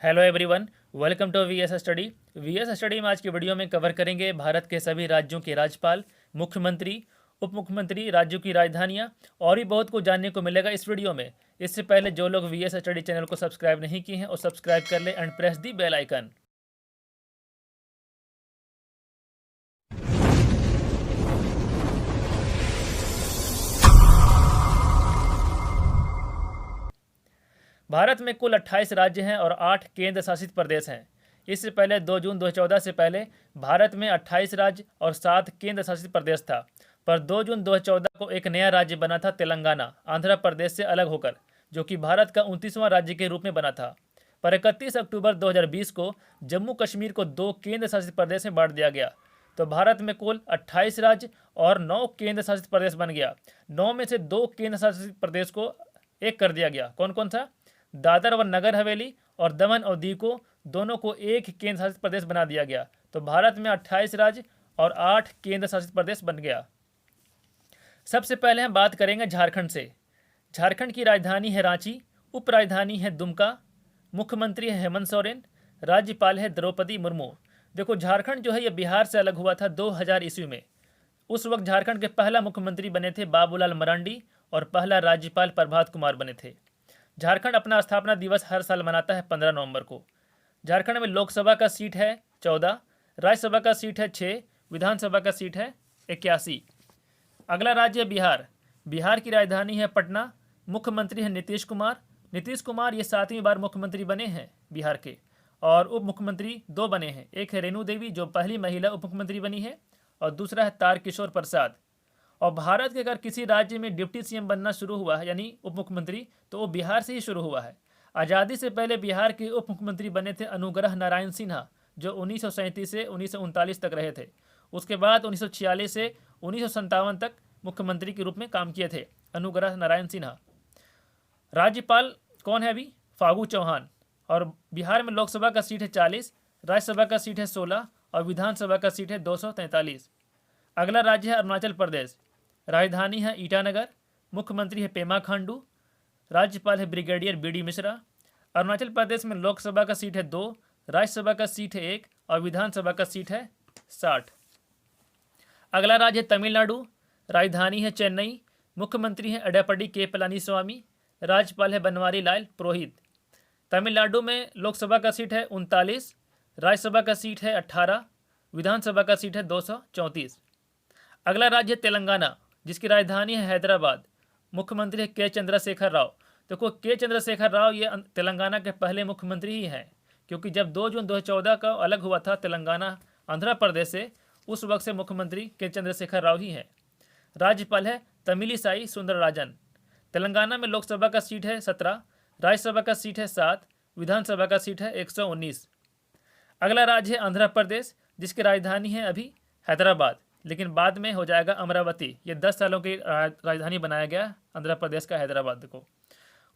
Hello everyone, welcome to VS study. VS study में आज की वीडियो में कवर करेंगे भारत के सभी राज्यों के राज्यपाल, मुख्यमंत्री, उप मुख्यमंत्री, राज्यों की राजधानियाँ और भी बहुत कुछ जानने को मिलेगा इस वीडियो में। इससे पहले जो लोग वीएस स्टडी चैनल को सब्सक्राइब नहीं किए हैं और सब्सक्राइब कर ले and press the bell icon. Bharat में कुल 28 राज्य हैं और 8 केंद्र शासित प्रदेश हैं। इससे पहले 2 जून 2014 से पहले भारत में 28 राज्य और 7 केंद्र शासित प्रदेश था, पर 2 जून 2014 को एक नया राज्य बना था, तेलंगाना, आंध्र प्रदेश से अलग होकर, जो कि भारत का 29वां राज्य के रूप में बना था। पर 31 अक्टूबर 2020 को जम्मू कश्मीर को 2 केंद्र शासित प्रदेश में बांट दिया गया। तो भारत में कुल 28 राज्य और 9 केंद्र शासित प्रदेश बन गया। 9 में से 2 केंद्र शासित प्रदेश को एक कर दिया गया। कौन कौन सा? दादर व नगर हवेली और दमन और दीव को दोनों को एक केंद्र शासित प्रदेश बना दिया गया। तो भारत में 28 राज्य और 8 केंद्र शासित प्रदेश बन गया। सबसे पहले हम बात करेंगे झारखंड से। झारखंड की राजधानी है रांची, उप राजधानी है दुमका, मुख्यमंत्री है हेमंत सोरेन, राज्यपाल है द्रौपदी मुर्मू। देखो, झारखंड जो है ये बिहार से अलग हुआ था 2000 ईस्वी में। उस वक्त झारखंड के पहला मुख्यमंत्री बने थे बाबूलाल मरांडी और पहला राज्यपाल प्रभात कुमार बने थे। झारखंड अपना स्थापना दिवस हर साल मनाता है 15 नवंबर को। झारखंड में लोकसभा का सीट है 14, राज्यसभा का सीट है 6, विधानसभा का सीट है 81। अगला राज्य है बिहार। बिहार की राजधानी है पटना, मुख्यमंत्री है नीतीश कुमार। नीतीश कुमार ये 7वीं बार मुख्यमंत्री बने हैं बिहार के, और उप मुख्यमंत्री 2 बने हैं। एक है रेणु देवी जो पहली महिला उप मुख्यमंत्री बनी है, और दूसरा है तारकिशोर प्रसाद। और भारत के अगर किसी राज्य में डिप्टी सीएम बनना शुरू हुआ है, यानी उप मुख्यमंत्री, तो वो बिहार से ही शुरू हुआ है। आज़ादी से पहले बिहार के उप मुख्यमंत्री बने थे अनुग्रह नारायण सिन्हा, जो 1937 से 1939 तक रहे थे। उसके बाद 1946 से 1957 तक मुख्यमंत्री के रूप में काम किए थे अनुग्रह नारायण सिन्हा। राज्यपाल कौन है अभी? फागू चौहान। और बिहार में लोकसभा का सीट है 40, राज्यसभा का सीट है 16 और विधानसभा का सीट है 243। अगला राज्य है अरुणाचल प्रदेश। राजधानी है ईटानगर, मुख्यमंत्री है पेमा खांडू, राज्यपाल है ब्रिगेडियर बीडी मिश्रा। अरुणाचल प्रदेश में लोकसभा का सीट है 2, राज्यसभा का सीट है 1 और विधानसभा का सीट है 60। अगला राज्य है तमिलनाडु। राजधानी है चेन्नई, मुख्यमंत्री है एडप्पाडी के पलानीस्वामी, राज्यपाल है बनवारी लाल पुरोहित। तमिलनाडु में लोकसभा का सीट है 39, राज्यसभा का सीट है 18, विधानसभा का सीट है 234। अगला राज्य है तेलंगाना, जिसकी राजधानी है हैदराबाद, मुख्यमंत्री है के चंद्रशेखर राव। देखो, के चंद्रशेखर राव ये तेलंगाना के पहले मुख्यमंत्री ही हैं, क्योंकि जब 2 जून 2014 का अलग हुआ था तेलंगाना आंध्र प्रदेश से, उस वक्त से मुख्यमंत्री के चंद्रशेखर राव ही हैं। राज्यपाल है तमिलिसाई सुंदरराजन। तेलंगाना में लोकसभा का सीट है 17, राज्यसभा का सीट है 7, विधानसभा का सीट है 119। अगला राज्य है आंध्र प्रदेश, जिसकी राजधानी है अभी हैदराबाद, लेकिन बाद में हो जाएगा अमरावती। ये 10 सालों की राजधानी बनाया गया आंध्र प्रदेश का हैदराबाद को।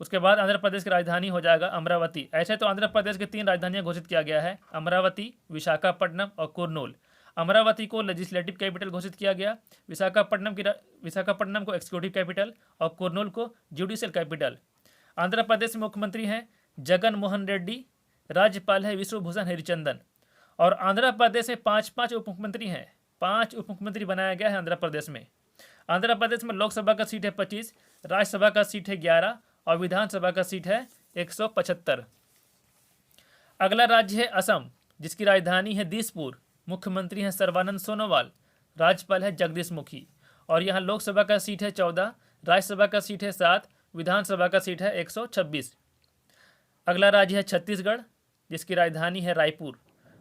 उसके बाद आंध्र प्रदेश की राजधानी हो जाएगा अमरावती। ऐसे तो आंध्र प्रदेश की 3 राजधानियां घोषित किया गया है, अमरावती, विशाखापट्टनम और कुर्नूल। अमरावती को लेजिस्लेटिव कैपिटल घोषित किया गया, विशाखापट्टनम को एक्सिक्यूटिव कैपिटल और कुर्नूल को जुडिशियल कैपिटल। आंध्र प्रदेश में मुख्यमंत्री हैं जगन मोहन रेड्डी, राज्यपाल है विश्वभूषण हरिचंदन। और आंध्र प्रदेश में 5 उप मुख्यमंत्री हैं। 5 उप मुख्यमंत्री बनाया गया है आंध्र प्रदेश में। आंध्र प्रदेश में लोकसभा का सीट है 25, राज्यसभा का सीट है 11 और विधानसभा का सीट है 175। अगला राज्य है असम, जिसकी राजधानी है दिसपुर, मुख्यमंत्री हैं सर्बानंद सोनोवाल, राज्यपाल है जगदीश मुखी। और यहाँ लोकसभा का सीट है 14, राज्यसभा का सीट है 7, विधानसभा का सीट है 126। अगला राज्य है छत्तीसगढ़, जिसकी राजधानी है रायपुर,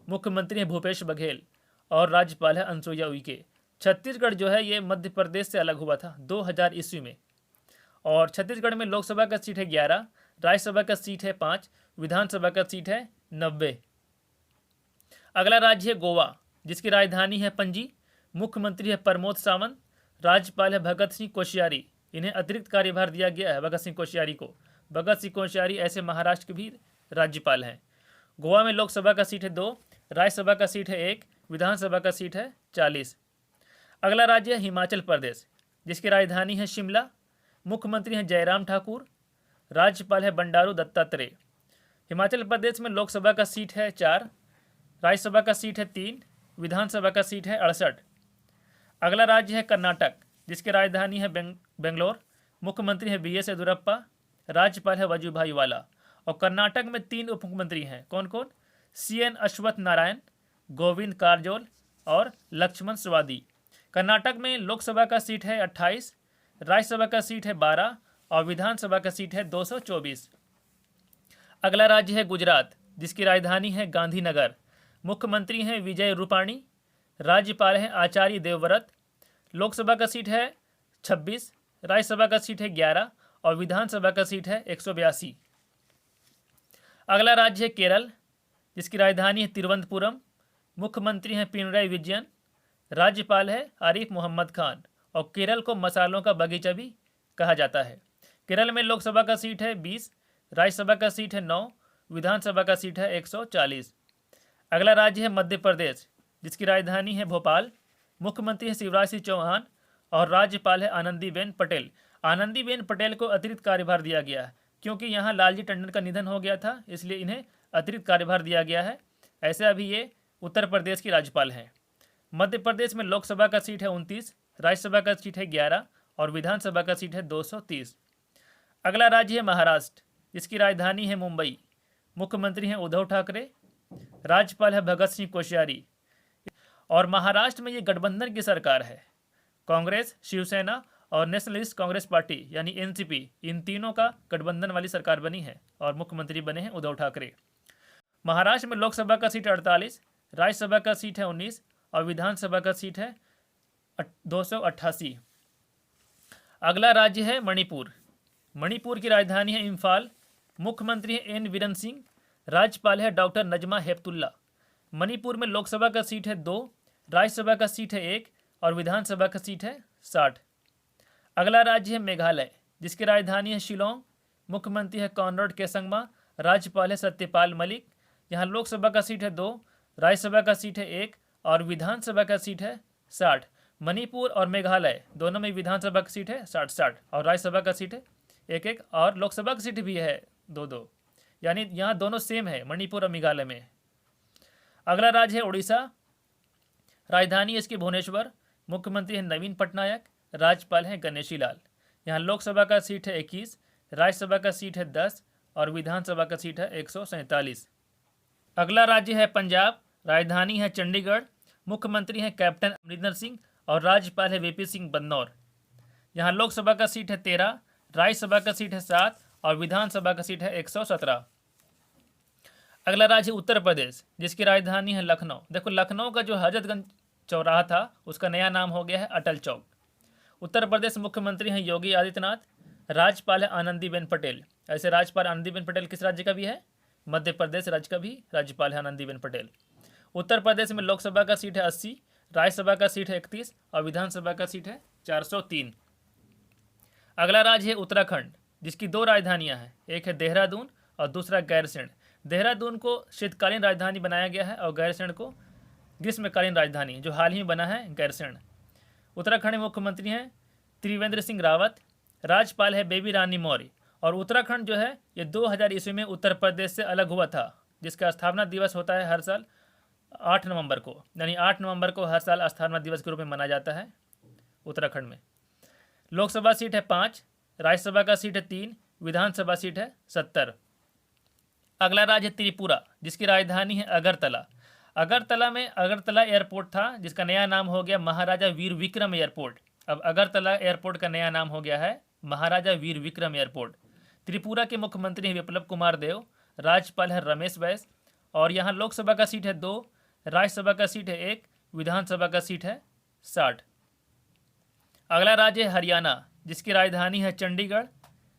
मुख्यमंत्री हैं भूपेश बघेल और राज्यपाल है अनुसुईया उइके। छत्तीसगढ़ जो है ये मध्य प्रदेश से अलग हुआ था 2000 ईस्वी में। और छत्तीसगढ़ में लोकसभा का सीट है 11, राज्यसभा का सीट है 5, विधानसभा का सीट है 90। अगला राज्य है गोवा, जिसकी राजधानी है पणजी, मुख्यमंत्री है प्रमोद सावंत, राज्यपाल है भगत सिंह कोश्यारी। इन्हें अतिरिक्त कार्यभार दिया गया है भगत सिंह कोश्यारी को। भगत सिंह कोश्यारी ऐसे महाराष्ट्र के भी राज्यपाल हैं। गोवा में लोकसभा का सीट है 2, राज्यसभा का सीट है 1, विधानसभा का सीट है 40। अगला राज्य है हिमाचल प्रदेश, जिसकी राजधानी है शिमला, मुख्यमंत्री हैं जयराम ठाकुर, राज्यपाल है बंडारू दत्तात्रेय। हिमाचल प्रदेश में लोकसभा का सीट है 4, राज्यसभा का सीट है 3, विधानसभा का सीट है 68। अगला राज्य है कर्नाटक, जिसकी राजधानी है बेंगलोर, मुख्यमंत्री है BS येदियुरप्पा, राज्यपाल है वजुभाई वाला। और कर्नाटक में 3 उप मुख्यमंत्री हैं, कौन कौन? CN अश्वत्थ नारायण, गोविंद कारजोल और लक्ष्मण सवदी। कर्नाटक में लोकसभा का सीट है 28, राज्यसभा का सीट है 12 और विधानसभा का सीट है 224। अगला राज्य है गुजरात, जिसकी राजधानी है गांधीनगर, मुख्यमंत्री हैं विजय रूपाणी, राज्यपाल हैं आचार्य देवव्रत। लोकसभा का सीट है 26, राज्यसभा का सीट है 11 और विधानसभा का सीट है 182। अगला राज्य है केरल, जिसकी राजधानी है तिरुवनंतपुरम, मुख्यमंत्री हैं पिनराई विजयन, राज्यपाल है आरिफ मोहम्मद खान। और केरल को मसालों का बगीचा भी कहा जाता है। केरल में लोकसभा का सीट है 20, राज्यसभा का सीट है 9, विधानसभा का सीट है 140। अगला राज्य है मध्य प्रदेश, जिसकी राजधानी है भोपाल, मुख्यमंत्री है शिवराज सिंह चौहान और राज्यपाल है आनंदीबेन पटेल। आनंदीबेन पटेल को अतिरिक्त कार्यभार दिया गया है, क्योंकि यहाँ लालजी टंडन का निधन हो गया था, इसलिए इन्हें अतिरिक्त कार्यभार दिया गया है। ऐसे अभी ये उत्तर प्रदेश की राज्यपाल हैं। मध्य प्रदेश में लोकसभा का सीट है 29, राज्यसभा का सीट है 11 और विधानसभा का सीट है 230। अगला राज्य है महाराष्ट्र, जिसकी राजधानी है मुंबई, मुख्यमंत्री हैं उद्धव ठाकरे, राज्यपाल है भगत सिंह कोश्यारी। और महाराष्ट्र में ये गठबंधन की सरकार है, कांग्रेस, शिवसेना और नेशनलिस्ट कांग्रेस पार्टी यानी NCP, इन तीनों का गठबंधन वाली सरकार बनी है और मुख्यमंत्री बने हैं उद्धव ठाकरे। महाराष्ट्र में लोकसभा का सीट 48, राज्यसभा का सीट है 19 और विधानसभा का सीट है 288। अगला राज्य है मणिपुर, मणिपुर की राजधानी है इम्फाल, मुख्यमंत्री है N बीरेन सिंह, राज्यपाल है डॉक्टर नजमा हेपतुल्ला। मणिपुर में लोकसभा का सीट है 2, राज्यसभा का सीट है 1 और विधानसभा का सीट है 60। अगला राज्य है मेघालय, जिसकी राजधानी है शिलोंग, मुख्यमंत्री है कॉनराड के संगमा, राज्यपाल है सत्यपाल मलिक। यहाँ लोकसभा का सीट है 2, राज्यसभा का सीट है 1 और विधानसभा का सीट है 60। मणिपुर और मेघालय दोनों में विधानसभा की सीट है 60-60 और राज्यसभा का सीट है 1-1 और लोकसभा की सीट भी है 2-2, यानी यहाँ दोनों सेम है मणिपुर और मेघालय में। अगला राज्य है उड़ीसा, राजधानी इसकी भुवनेश्वर, मुख्यमंत्री है नवीन पटनायक, राज्यपाल हैं गणेशी लाल। यहाँ लोकसभा का सीट है 21, राज्यसभा का सीट है 10 और विधानसभा का सीट है 147। अगला राज्य है पंजाब, राजधानी है चंडीगढ़, मुख्यमंत्री हैं कैप्टन अमरिंदर सिंह और राज्यपाल है VP सिंह बदनौर। यहाँ लोकसभा का सीट है 13, राज्यसभा का सीट है 7 और विधानसभा का सीट है 117। अगला राज्य उत्तर प्रदेश, जिसकी राजधानी है लखनऊ। देखो लखनऊ का जो हजरतगंज चौराहा था उसका नया नाम हो गया है अटल चौक। उत्तर प्रदेश मुख्यमंत्री हैं योगी आदित्यनाथ, राज्यपाल है आनंदीबेन पटेल। ऐसे राज्यपाल आनंदीबेन पटेल किस राज्य का भी है? मध्य प्रदेश राज्य का भी राज्यपाल है आनंदीबेन पटेल। उत्तर प्रदेश में लोकसभा का सीट है 80, राज्यसभा का सीट है 31 और विधानसभा का सीट है 403। अगला राज्य है उत्तराखंड, जिसकी 2 राजधानियां हैं, एक है देहरादून और दूसरा गैरसैंण। देहरादून को शीतकालीन राजधानी बनाया गया है और गैरसैंण को ग्रीष्मकालीन राजधानी, जो हाल ही बना है गैरसैंण। उत्तराखंड में मुख्यमंत्री हैं त्रिवेंद्र सिंह रावत, राज्यपाल है बेबी रानी मौर्य। और उत्तराखंड जो है ये 2000 ईस्वी में उत्तर प्रदेश से अलग हुआ था, जिसका स्थापना दिवस होता है हर साल 8 नवंबर को, यानी 8 नवंबर को हर साल स्थापना दिवस के रूप में मनाया जाता है उत्तराखंड में। लोकसभा सीट है 5, राज्यसभा का सीट है 3, विधानसभा सीट है 70। अगला राज्य है त्रिपुरा, जिसकी राजधानी है अगरतला। अगरतला में अगरतला एयरपोर्ट था, जिसका नया नाम हो गया महाराजा वीर विक्रम एयरपोर्ट। अब अगरतला एयरपोर्ट का नया नाम हो गया है महाराजा वीर विक्रम एयरपोर्ट। त्रिपुरा के मुख्यमंत्री हैं विप्लव कुमार देव, राज्यपाल है रमेश बैस। और यहाँ लोकसभा का सीट है 2, राज्यसभा का सीट है 1, विधानसभा का सीट है 60। अगला राज्य है हरियाणा, जिसकी राजधानी है चंडीगढ़,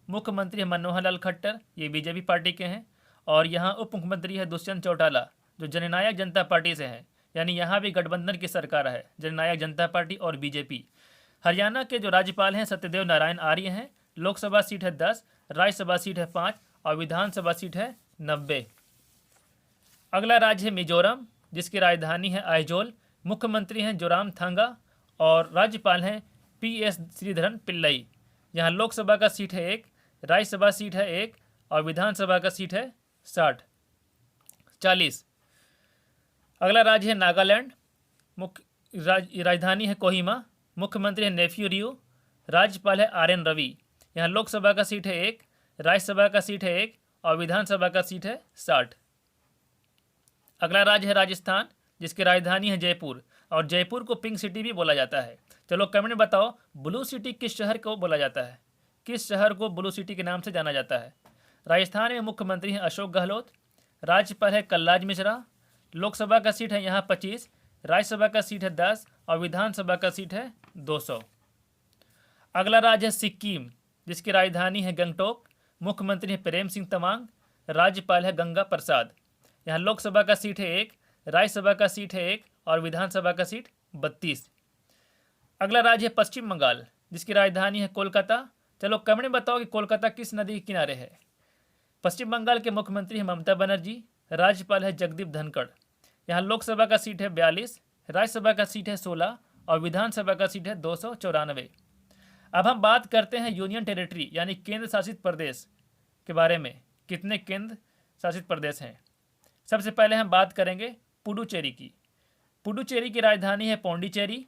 मुख्यमंत्री है मनोहर लाल खट्टर, ये बीजेपी पार्टी के हैं। और यहाँ उप मुख्यमंत्री है दुष्यंत चौटाला, जो जननायक जनता पार्टी से हैं, यानी यहाँ भी गठबंधन की सरकार है, जननायक जनता पार्टी और बीजेपी। हरियाणा के जो राज्यपाल हैं सत्यदेव नारायण आर्य हैं। लोकसभा सीट है 10, राज्यसभा सीट है 5 और विधानसभा सीट है 90। अगला राज्य है मिजोरम, जिसकी राजधानी है आइजोल, मुख्यमंत्री हैं जोरामथांगा और राज्यपाल हैं PS श्रीधरन पिल्लई। यहाँ लोकसभा का सीट है 1, राज्यसभा सीट है 1 और विधानसभा का सीट है 60। 40। अगला राज्य है नागालैंड, मुख्य राजधानी है कोहिमा, मुख्यमंत्री है नेफ्यू रियो, राज्यपाल है RN रवि। यहाँ लोकसभा का सीट है 1, राज्यसभा का सीट है 1 और विधानसभा का सीट है 60। अगला राज्य है राजस्थान, जिसकी राजधानी है जयपुर और जयपुर को पिंक सिटी भी बोला जाता है। चलो कमेंट में बताओ, ब्लू सिटी किस शहर को बोला जाता है, किस शहर को ब्लू सिटी के नाम से जाना जाता है। राजस्थान में मुख्यमंत्री हैं अशोक गहलोत, राज्यपाल है कलराज मिश्रा, लोकसभा का सीट है यहाँ 25, राज्यसभा का सीट है 10 और विधानसभा का सीट है 200। अगला राज्य है सिक्किम, जिसकी राजधानी है गंगटोक, मुख्यमंत्री है प्रेम सिंह तमांग, राज्यपाल है गंगा प्रसाद। यहाँ लोकसभा का सीट है 1, राज्यसभा का सीट है 1 और विधानसभा का सीट 32। अगला राज्य है पश्चिम बंगाल, जिसकी राजधानी है कोलकाता। चलो कमेंट में बताओ कि कोलकाता किस नदी के किनारे है। पश्चिम बंगाल के मुख्यमंत्री हैं ममता बनर्जी, राज्यपाल है जगदीप धनखड़। यहाँ लोकसभा का सीट है 42, राज्यसभा का सीट है 16 और विधानसभा का सीट है 294। अब हम बात करते हैं यूनियन टेरिटरी यानी केंद्र शासित प्रदेश के बारे में। कितने केंद्र शासित प्रदेश हैं? सबसे पहले हम बात करेंगे पुडुचेरी की। पुडुचेरी की राजधानी है पौंडीचेरी,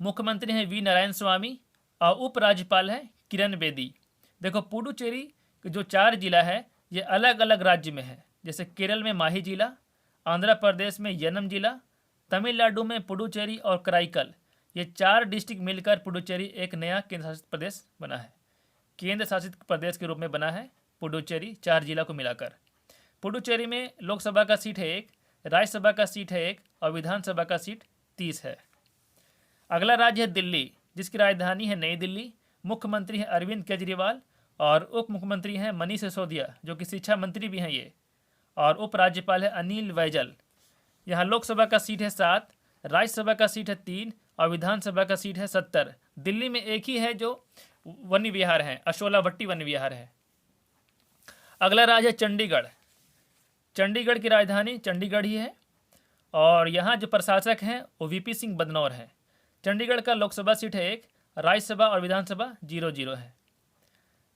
मुख्यमंत्री हैं वी नारायण स्वामी और उपराज्यपाल है किरण बेदी। देखो पुडुचेरी जो 4 जिला है ये अलग अलग राज्य में है, जैसे केरल में माही जिला, आंध्र प्रदेश में यनम जिला, तमिलनाडु में पुडुचेरी और कराईकल। ये 4 डिस्ट्रिक्ट मिलकर पुडुचेरी एक नया केंद्र शासित प्रदेश बना है। केंद्र शासित प्रदेश के रूप में बना है पुडुचेरी 4 जिला को मिलाकर। पुडुचेरी में लोकसभा का सीट है 1, राज्यसभा का सीट है 1 और विधानसभा का सीट 30 है। अगला राज्य है दिल्ली, जिसकी राजधानी है नई दिल्ली, मुख्यमंत्री हैं अरविंद केजरीवाल और उप मुख्यमंत्री हैं मनीष सिसोदिया जो कि शिक्षा मंत्री भी हैं ये, और उपराज्यपाल है अनिल बैजल। यहाँ लोकसभा का सीट है 7, राज्यसभा का सीट है 3 और विधानसभा का सीट है 70। दिल्ली में एक ही है जो वन्य विहार है, अशोलावट्टी वन्य विहार है। अगला राज्य है चंडीगढ़। चंडीगढ़ की राजधानी चंडीगढ़ ही है और यहाँ जो प्रशासक हैं वो VP सिंह बदनौर हैं। चंडीगढ़ का लोकसभा सीट है 1, राज्यसभा और विधानसभा 0-0 है।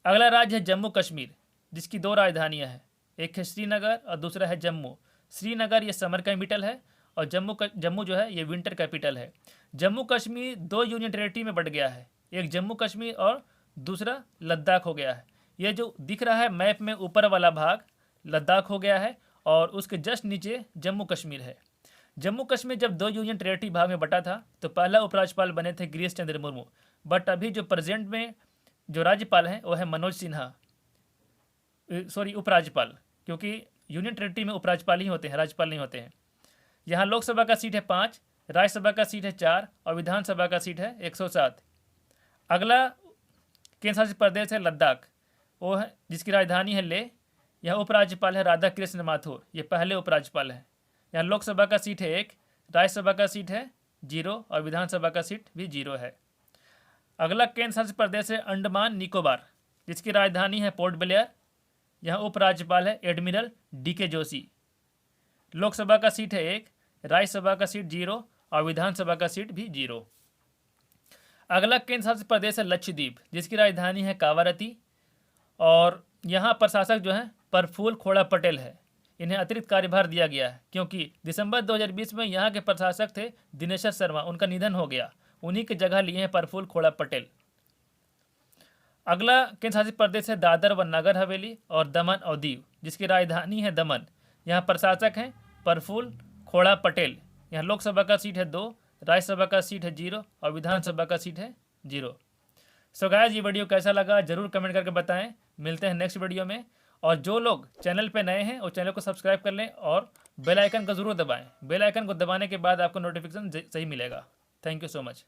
अगला राज्य है जम्मू कश्मीर, जिसकी 2 राजधानियाँ हैं, एक है श्रीनगर और दूसरा है जम्मू। श्रीनगर ये समर कैपिटल है और जम्मू जो है ये विंटर कैपिटल है। जम्मू कश्मीर 2 यूनियन टेरिटरी में बढ़ गया है, एक जम्मू कश्मीर और दूसरा लद्दाख हो गया है। ये जो दिख रहा है मैप में ऊपर वाला भाग लद्दाख हो गया है और उसके जस्ट नीचे जम्मू कश्मीर है। जम्मू कश्मीर जब 2 यूनियन टेरिटरी भाग में बटा था तो पहला उपराज्यपाल बने थे गिरीश चंद्र मुर्मू, बट अभी जो प्रेजेंट में जो राज्यपाल हैं वो है मनोज सिन्हा, सॉरी उपराज्यपाल, क्योंकि यूनियन टेरिटरी में उपराज्यपाल ही होते हैं, राज्यपाल नहीं होते हैं। यहाँ लोकसभा का सीट है 5, राज्यसभा का सीट है 4 और विधानसभा का सीट है 107। अगला केंद्र शासित प्रदेश है लद्दाख, वो है जिसकी राजधानी है लेह। यह उपराज्यपाल है राधा कृष्ण माथुर, ये पहले उपराज्यपाल हैं। यहाँ लोकसभा का सीट है 1, राज्यसभा का सीट है 0 और विधानसभा का सीट भी 0 है। अगला केंद्र शासित प्रदेश है अंडमान निकोबार, जिसकी राजधानी है पोर्ट ब्लेयर। यहाँ उपराज्यपाल है एडमिरल DK जोशी। लोकसभा का सीट है 1, राज्यसभा का सीट 0 और विधानसभा का सीट भी 0। अगला केंद्र शासित प्रदेश है लक्षद्वीप, जिसकी राजधानी है कावारती और यहाँ प्रशासक जो है प्रफुल्ल खोड़ा पटेल है। इन्हें अतिरिक्त कार्यभार दिया गया है क्योंकि दिसंबर 2020 में यहाँ के प्रशासक थे दिनेश्वर शर्मा, उनका निधन हो गया, उन्हीं की जगह लिए हैं प्रफुल्ल खोड़ा पटेल। अगला केंद्र शासित प्रदेश है दादर व नगर हवेली और दमन और दीव, जिसकी राजधानी है दमन। यहाँ प्रशासक हैं प्रफुल्ल खोड़ा पटेल। यहाँ लोकसभा का सीट है 2, राज्यसभा का सीट है 0 और विधानसभा का सीट है 0। सो गाइस ये वीडियो कैसा लगा जरूर कमेंट करके बताएं। मिलते हैं नेक्स्ट वीडियो में, और जो लोग चैनल पे नए हैं वो चैनल को सब्सक्राइब कर लें और बेल आइकन को ज़रूर दबाएं। बेल आइकन को दबाने के बाद आपको नोटिफिकेशन सही मिलेगा। Thank you so much.